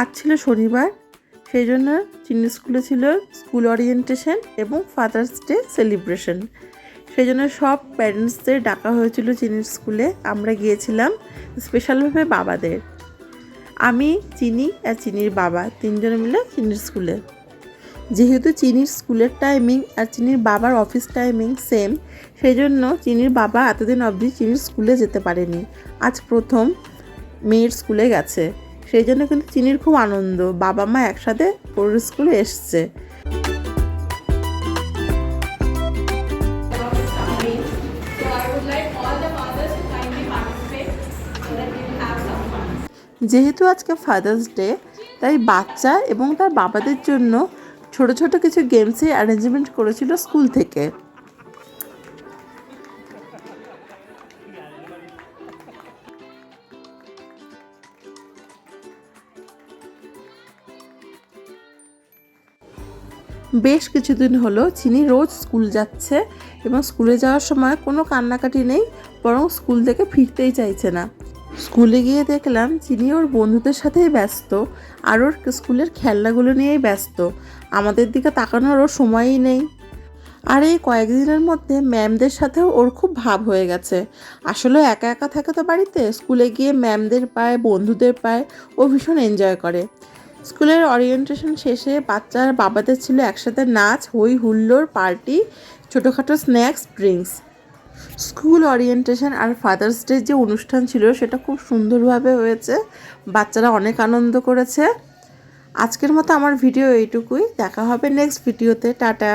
আজ ছিল শনিবার, সেই জন্য চিনি স্কুলে ছিল স্কুল ওরিয়েন্টেশন এবং ফাদার্স ডে সেলিব্রেশন। সেই জন্য সব প্যারেন্টসদের ডাকা হয়েছিল চিনির স্কুলে। আমরা গিয়েছিলাম স্পেশালভাবে বাবাদের। আমি, চিনি আর চিনির বাবা তিনজনে মিলে চিনির স্কুলে। যেহেতু চিনির স্কুলের টাইমিং আর চিনির বাবার অফিস টাইমিং সেম, সেই জন্য চিনির বাবা এতদিন অবধি চিনির স্কুলে যেতে পারেনি। আজ প্রথম মেয়ের স্কুলে গেছে, সেই জন্য কিন্তু চিনির খুব আনন্দ, বাবা মা একসাথে ওর স্কুলে এসছে। যেহেতু আজকে ফাদার্স ডে, তাই বাচ্চা এবং তার বাবাদের জন্য ছোট ছোট কিছু গেমসের অ্যারেঞ্জমেন্ট করেছিল স্কুল থেকে। বেশ কিছুদিন হলো চিনি রোজ স্কুল যাচ্ছে এবং স্কুলে যাওয়ার সময় কোনো কান্নাকাটি নেই, বরং স্কুল থেকে ফিরতেই চাইছে না। স্কুলে গিয়ে দেখলাম চিনি ওর বন্ধুদের সাথেই ব্যস্ত আর ওর স্কুলের খেলনাগুলো নিয়েই ব্যস্ত। আমাদের দিকে তাকানোর ওর সময়ই নেই। আর এই কয়েকদিনের মধ্যে ম্যামদের সাথেও ওর খুব ভাব হয়ে গেছে। আসলে একা একা থাকে তো বাড়িতে, স্কুলে গিয়ে ম্যামদের পায়, বন্ধুদের পায়, ও ভীষণ এনজয় করে। স্কুলের ওরিয়েন্টেশন শেষে বাচ্চার বাবাদের ছিল একসাথে নাচ, হই হুল্লোড়, পার্টি, ছোটোখাটো স্ন্যাক্স, ড্রিঙ্কস। স্কুল ওরিয়েন্টেশন আর ফাদার্স ডে যে অনুষ্ঠান ছিল সেটা খুব সুন্দরভাবে হয়েছে, বাচ্চারা অনেক আনন্দ করেছে। আজকের মতো আমার ভিডিও এইটুকুই, দেখা হবে নেক্সট ভিডিওতে। টাটা।